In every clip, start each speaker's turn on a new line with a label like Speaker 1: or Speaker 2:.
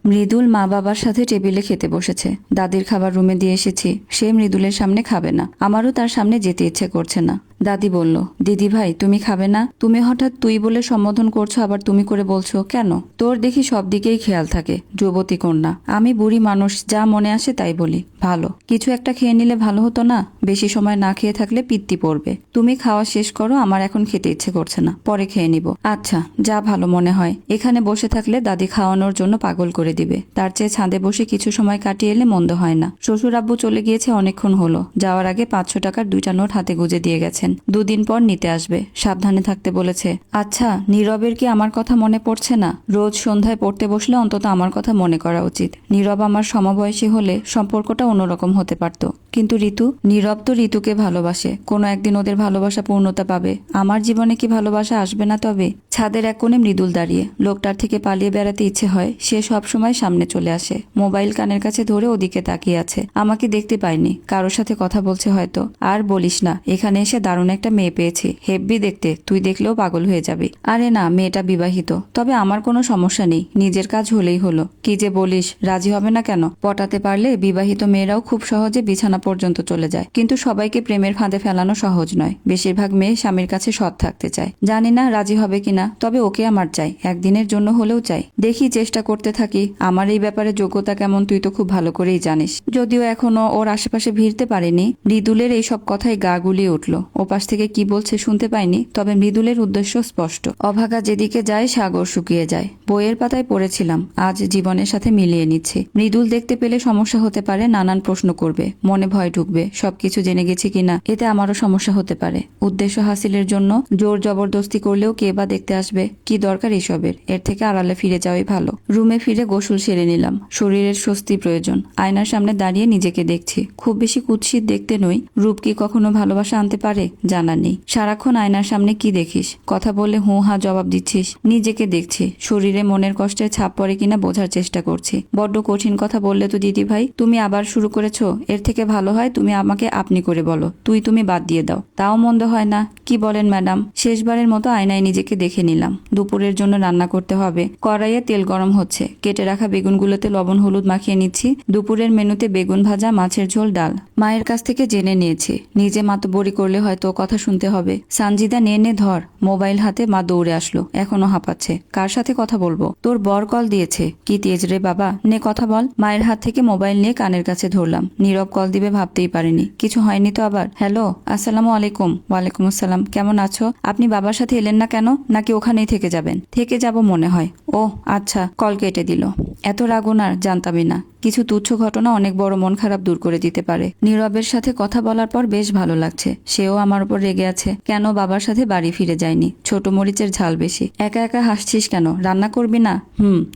Speaker 1: মৃদুল মা বাবার সাথে টেবিলে খেতে বসেছে। দাদির খাবার রুমে দিয়ে এসেছি, সে মৃদুলের সামনে খাবে না। আমারও তার সামনে যেতে ইচ্ছে করছে না। দাদি বলল, দিদি ভাই তুমি খাবে না? তুমি হঠাৎ তুই বলে সম্বোধন করছো, আবার তুমি করে বলছো কেন? তোর দেখি সব দিকেই খেয়াল থাকে, যুবতী কন্যা। আমি বুড়ি মানুষ, যা মনে আসে তাই বলি। ভালো কিছু একটা খেয়ে নিলে ভালো হতো না? বেশি সময় না খেয়ে থাকলে পিত্তি পড়বে। তুমি খাওয়া শেষ করো, আমার এখন খেতে ইচ্ছে করছে না, পরে খেয়ে নিব। আচ্ছা, যা ভালো মনে হয়। এখানে বসে থাকলে দাদি খাওয়ানোর জন্য পাগল করে দিবে। তার চেয়ে ছাদে বসে কিছু সময় কাটিয়ে এলে মন্দ হয় না। শ্বশুর আব্বু চলে গিয়েছে অনেকক্ষণ হলো। যাওয়ার আগে 500 টাকার 2টা নোট হাতে গুজে দিয়ে গেছেন। 2 দিন পর নিতে আসবে, সাবধানে থাকতে বলেছে। আচ্ছা, নীরবের কি আমার কথা মনে পড়ছে না? রোজ সন্ধ্যায় পড়তে বসলে অন্তত আমার কথা মনে করা উচিত। নীরব আমার সমবয়সী হলে সম্পর্কটা অন্যরকম হতে পারত। কিন্তু ঋতু, নীরব তো ঋতুকে ভালোবাসে। কোনো একদিন ওদের ভালোবাসা পূর্ণতা পাবে। আমার জীবনে কি ভালোবাসা আসবে না তবে? ছাদের এক কোণে মৃদুল দাঁড়িয়ে। লোকটার থেকে পালিয়ে বেড়াতে ইচ্ছে হয়। সে সব সময় সামনে চলে আসে, মোবাইল কানের কাছে ধরে ওদিকে তাকিয়ে আছে। আমাকে দেখতে পায়নি, কারোর সাথে কথা বলছে হয়তো। আর বলিস না, এখানে এসে দারুণ একটা মেয়ে পেয়েছি, হেব্বি দেখতে। তুই দেখলেও পাগল হয়ে যাবি। আরে না, মেয়েটা বিবাহিত। তবে আমার কোনো সমস্যা নেই, নিজের কাজ হলেই হলো। কি যে বলিস, রাজি হবে না কেন? পটাতে পারলে বিবাহিত মেয়েরাও খুব সহজে বিছানা পর্যন্ত চলে যায়। কিন্তু সবাইকে প্রেমের ফাঁদে ফেলানো সহজ নয়। বেশিরভাগ মেয়ে স্বামীর কাছে সৎ থাকতে চায়। জানি না রাজি হবে কিনা, তবে ওকে আমার চাই, একদিনের জন্য হলেও চাই। দেখি, চেষ্টা করতে থাকি। আমার এই ব্যাপারে যোগ্যতা কেমন তুই তো খুব ভালো করেই জানিস। যদিও এখনো ওর আশেপাশে ভিড়তে পারিনি। মৃদুলের এইসব কথায় গা গুলিয়ে উঠল। ওপাশ থেকে কি বলছে শুনতে পাইনি, তবে মৃদুলের উদ্দেশ্য স্পষ্ট। অভাগা যেদিকে যায় সাগর শুকিয়ে যায়। বইয়ের পাতায় পড়েছিলাম, আজ জীবনের সাথে মিলিয়ে নিচ্ছে। মৃদুল দেখতে পেলে সমস্যা হতে পারে, নানান প্রশ্ন করবে, মনে ভয় ঢুকবে। সবকিছু জেনে গেছি কিনা, এতে আমারও সমস্যা হতে পারে। উদ্দেশ্য হাসিলের জন্য জোর জবরদস্তি করলেও কে বা দেখতে আসবে? কি দরকার এসবের? এর থেকে আড়ালে ফিরে যাওয়াই ভালো। রুমে ফিরে গোসল সেরে নিলাম। শরীরের স্বস্তি প্রয়োজন। আয়নার সামনে দাঁড়িয়ে নিজেকে দেখছি। খুব বেশি কুৎসিত দেখতে নই। রূপ কি কখনো ভালোবাসা আনতে পারে? জানা নেই। সারাক্ষণ আয়নার সামনে কি দেখিস? কথা বললে হুঁ হা জবাব দিচ্ছিস। নিজেকে দেখছি, শরীরে মনের কষ্টের ছাপ পড়ে কিনা বোঝার চেষ্টা করছি। বড্ড কঠিন কথা বললে তো দিদি ভাই। তুমি আবার শুরু করেছো? এর থেকে ভালো হয় তুমি আমাকে আপনি করে বলো, তুমি বাদ দিয়ে দাও। তাও মন্দ হয় না। কি বলেন ম্যাডাম? শেষবারের মতো আয়নায় নিজেকে দেখে নিলাম। দুপুরের জন্য রান্না করতে হবে। কড়াইয়ে তেল গরম হচ্ছে। কেটে রাখা বেগুনগুলোতে লবণ হলুদ মাখিয়ে নিচ্ছি। দুপুরের মেনুতে বেগুন ভাজা, মাছের ঝোল, ডাল। মায়ের কাছ থেকে জেনে নিয়েছি, নিজে মাতব্বরি করলে হয়তো কথা শুনতে হবে। সানজিদা, নে ধর। মোবাইল হাতে মা দৌড়ে আসলো, এখনো হাঁপাচ্ছে। কার সাথে কথা বলবো? তোর বর কল দিয়েছে। কি তেজ রে বাবা, নে কথা বল। মায়ের হাত থেকে মোবাইল নিয়ে কানের কাছে ধরলাম। নীরব কল দিবে ভাবতেই পারিনি। কিছু হয়নি তো আবার? হ্যালো, আসসালামু আলাইকুম। ওয়ালাইকুম আসসালাম। কেমন আছো? আপনি বাবার সাথে এলেন না কেন? নাকি ওখানেই থেকে যাবেন? থেকে যাব মনে হয়। ও আচ্ছা, কল কেটে দিল। এত রাগ ওনার জানতামই না। কিছু তুচ্ছ ঘটনা অনেক বড় মন খারাপ দূর করে দিতে পারে। নীরবের সাথে কথা বলার পর বেশ ভালো লাগছে। সেও আমার উপর রেগে আছে। কেন বাবার সাথে বাড়ি ফিরে যায়নি? ছোট মরিচের ঝাল বেশি। একা একা হাসছিস কেন? রান্না করবি না?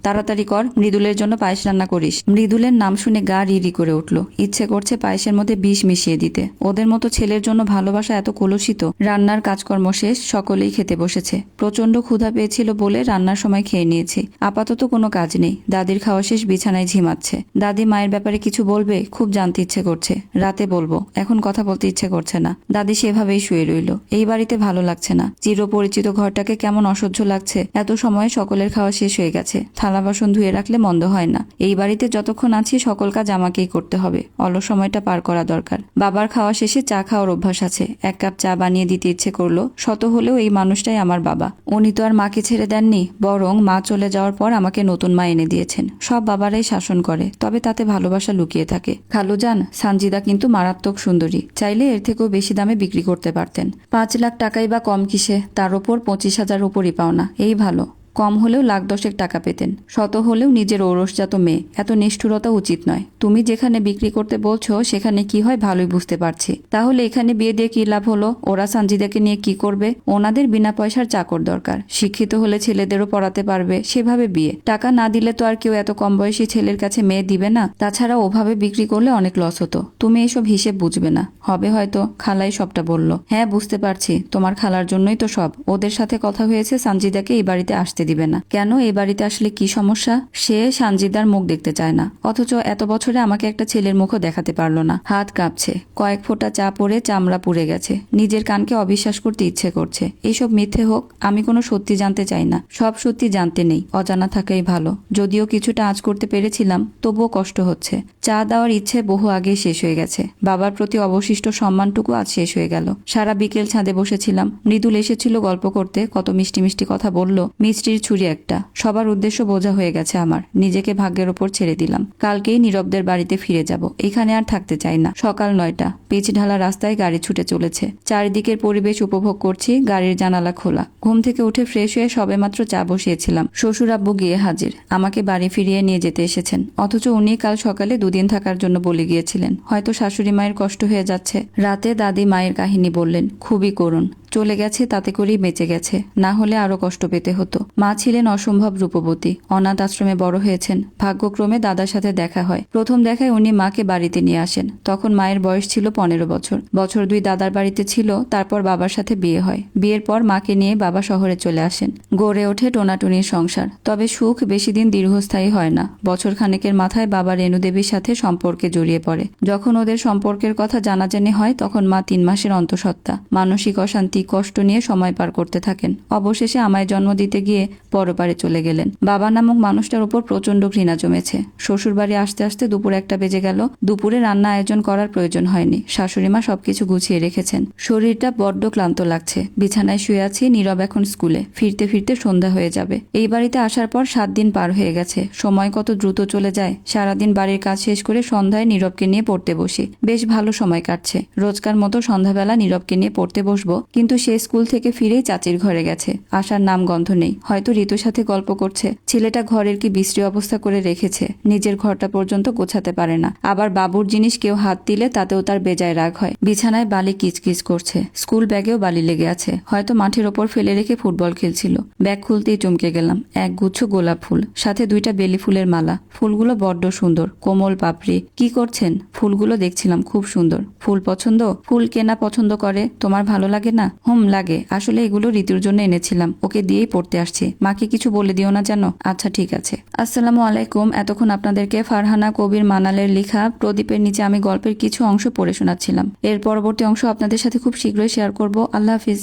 Speaker 1: তাড়াতাড়ি কর। মৃদুলের জন্য পায়েস রান্না করিস। মৃদুলের নাম শুনে গা রিরি করে উঠল। ইচ্ছে করছে পায়েসের মধ্যে বিষ মিশিয়ে দিতে। ওদের মতো ছেলের জন্য ভালোবাসা এত কলুষিত। রান্নার কাজকর্ম শেষ, সকলেই খেতে বসেছে। প্রচন্ড ক্ষুধা পেয়েছিল বলে রান্নার সময় খেয়ে নিয়েছি। আপাতত কোনো কাজ নেই। দাদির খাওয়া শেষ, বিছানায় ঝিমাচ্ছে। দাদি মায়ের ব্যাপারে কিছু বলবে? খুব জানতে ইচ্ছে করছে। রাতে বলবো, এখন কথা বলতে ইচ্ছে করছে না। দাদি সেভাবেই শুয়ে রইল। এই বাড়িতে ভালো লাগছে না। চিরপরিচিত ঘরটাকে কেমন অসহ্য লাগছে। এত সময়ে সকলের খাওয়া শেষ হয়ে গেছে। থালা বাসন ধুয়ে রাখলে মন্দ হয় না। এই বাড়িতে যতক্ষণ আছি সকল কাজ আমাকেই করতে হবে। অলস সময়টা পার করা দরকার। বাবার খাওয়া শেষে চা খাওয়ার অভ্যাস আছে। 1 কাপ চা বানিয়ে দিতে ইচ্ছে করলো। শত হলেও এই মানুষটাই আমার বাবা। উনি তো আর মাকে ছেড়ে দেননি, বরং মা চলে যাওয়ার পর আমাকে নতুন মা এনে দিয়েছেন। সব বাবারাই শাসন করে, তবে তাতে ভালোবাসা লুকিয়ে থাকে। খালুজান, সানজিদা কিন্তু মারাত্মক সুন্দরী। চাইলে এর থেকেও বেশি দামে বিক্রি করতে পারতেন। 5 লাখ টাকাই বা কম কিসে? তার ওপর 25,000 উপরই পাওনা। এই ভালো। কম হলেও 1,10,000 টাকা পেতেন। শত হলেও নিজের ঔরসজাত মেয়ে। এত নিষ্ঠুরতা উচিত নয়। তুমি যেখানে বিক্রি করতে বলছো সেখানে কি হয় ভালোই বুঝতে পারছি। তাহলে এখানে বিয়ে দিয়ে কি লাভ হলো? ওরা সানজিদাকে নিয়ে কি করবে? ওনাদের বিনা পয়সার চাকর দরকার। শিক্ষিত হলে ছেলেদেরও পড়াতে পারবে, সেভাবে বিয়ে। টাকা না দিলে তো আর কেউ এত কম বয়সী ছেলের কাছে মেয়ে দিবে না। তাছাড়া ওভাবে বিক্রি করলে অনেক লস হতো। তুমি এসব হিসেব বুঝবে না। হবে হয়তো। খালাই সবটা বলল। হ্যাঁ বুঝতে পারছি, তোমার খালার জন্যই তো সব। ওদের সাথে কথা হয়েছে সানজিদাকে এই বাড়িতে আসতে দিবে না। কেন, এই বাড়িতে আসলে কি সমস্যা? সে সানজিদার মুখ দেখতে চায় না, অথচ এত বছরে আমাকে একটা ছেলের মুখও দেখাতে পারলো না। হাত কাঁপছে, কয়েক ফোঁটা চা পড়ে চামড়া পুড়ে গেছে। নিজের কানকে অবিশ্বাস করতে ইচ্ছে করছে। এইসব মিথ্যে হোক, আমি কোনো সত্যি জানতে চাই না। সব সত্যি জানতে নেই, অজানা থাকাই ভালো। যদিও কিছুটা আঁচ করতে পেরেছিলাম, তবুও কষ্ট হচ্ছে। চা দেওয়ার ইচ্ছে বহু আগেই শেষ হয়ে গেছে। বাবার প্রতি অবশিষ্ট সম্মানটুকু আজ শেষ হয়ে গেল। সারা বিকেল ছাদে বসেছিলাম। মৃদুল এসেছিল গল্প করতে, কত মিষ্টি মিষ্টি কথা বলল। মিষ্টির ছুরি একটা। সবার উদ্দেশ্য বোঝা হয়ে গেছে আমার। নিজেকে ভাগ্যের ওপর ছেড়ে দিলাম। কালকেই নীরবদের বাড়িতে ফিরে যাব। এখানে আর থাকতে চাই না। সকাল 9টা, পিচ ঢালা রাস্তায় গাড়ি ছুটে চলেছে। চারিদিকের পরিবেশ উপভোগ করছি। গাড়ির জানালা খোলা। ঘুম থেকে উঠে ফ্রেশ হয়ে সবেমাত্র চা বসিয়েছিলাম। শ্বশুর আব্বু গিয়ে হাজির। আমাকে বাড়ি ফিরিয়ে নিয়ে যেতে এসেছেন, অথচ উনি কাল সকালে 2 দিন থাকার জন্য বলে গিয়েছিলেন। হয়তো শাশুড়ি মায়ের কষ্ট হয়ে যাচ্ছে। রাতে দাদি মায়ের কাহিনী বললেন, খুবই করুণ। চলে গেছে তাতে করেই বেঁচে গেছে, না হলে আরো কষ্ট পেতে হতো। মা ছিলেন অসম্ভব রূপবতী। অনাথ আশ্রমে বড় হয়েছেন। ভাগ্যক্রমে দাদার সাথে দেখা হয়। প্রথম দেখায় উনি মাকে বাড়িতে নিয়ে আসেন। তখন মায়ের বয়স ছিল 15 বছর। বছর 2 দাদার বাড়িতে ছিল, তারপর বাবার সাথে বিয়ে হয়। বিয়ের পর মাকে নিয়ে বাবা শহরে চলে আসেন। গড়ে ওঠে টোনাটুনির সংসার। তবে সুখ বেশি দিন দীর্ঘস্থায়ী হয় না। বছর খানেকের মাথায় বাবা রেণু দেবীর সাথে সম্পর্কে জড়িয়ে পড়ে। যখন ওদের সম্পর্কের কথা জানাজানি হয়, তখন মা 3 মাসের অন্তঃসত্ত্বা। মানসিক অশান্তি, কষ্ট নিয়ে সময় পার করতে থাকেন। অবশেষে আমায় জন্ম দিতে গিয়ে পরপারে চলে গেলেন। বাবা নামক মানুষটার উপর প্রচন্ড ঘৃণা জমেছে। শ্বশুর বাড়ি আসতে আসতে দুপুর 1টা বেজে গেল। দুপুরে রান্না আয়োজন করার প্রয়োজন হয়নি। শাশুড়ি মা সবকিছু গুছিয়ে রেখেছেন। শরীরটা বড্ড ক্লান্ত লাগছে। বিছানায় শুয়ে আছি। নীরব এখন স্কুলে। ফিরতে ফিরতে সন্ধ্যা হয়ে যাবে। এই বাড়িতে আসার পর 7 দিন পার হয়ে গেছে। সময় কত দ্রুত চলে যায়। সারাদিন বাড়ির কাজ শেষ করে সন্ধ্যায় নীরবকে নিয়ে পড়তে বসি। বেশ ভালো সময় কাটছে। রোজকার মতো সন্ধ্যাবেলা নীরবকে নিয়ে পড়তে বসবো, কিন্তু সে স্কুল থেকে ফিরেই চাচির ঘরে গেছে। আসার নাম গন্ধ নেই। হয়তো ঋতুর সাথে গল্প করছে। ছেলেটা ঘরের কি বিশ্রী অবস্থা করে রেখেছে। নিজের ঘরটা পর্যন্ত গোছাতে পারে না। আবার বাবুর জিনিস কেউ হাত দিলে তাতেও তার বেজায় রাগ হয়। বিছানায় বালি কিচকিচ করছে। স্কুল ব্যাগেও বালি লেগে আছে। হয়তো মাঠের ওপর ফেলে রেখে ফুটবল খেলছিল। ব্যাগ খুলতেই চমকে গেলাম। এক গুচ্ছ গোলাপ ফুল, সাথে 2টা বেলি ফুলের মালা। ফুলগুলো বড্ড সুন্দর, কোমল পাপড়ি। কি করছেন? ফুলগুলো দেখছিলাম, খুব সুন্দর। ফুল পছন্দ? ফুল কেনা পছন্দ করে, তোমার ভালো লাগে না? লাগে। আসলে এগুলো ঋতুর জন্য এনেছিলাম, ওকে দিয়েই পড়তে আসছি। মাকে কিছু বলে দিও না যেন। আচ্ছা ঠিক আছে। আসসালামু আলাইকুম। এতক্ষণ আপনাদেরকে ফারহানা কবির মানালের লেখা প্রদীপের নিচে আমি গল্পের কিছু অংশ পড়ে শোনাচ্ছিলাম। এর পরবর্তী অংশ আপনাদের সাথে খুব শীঘ্রই শেয়ার করব। আল্লাহ হাফিজ।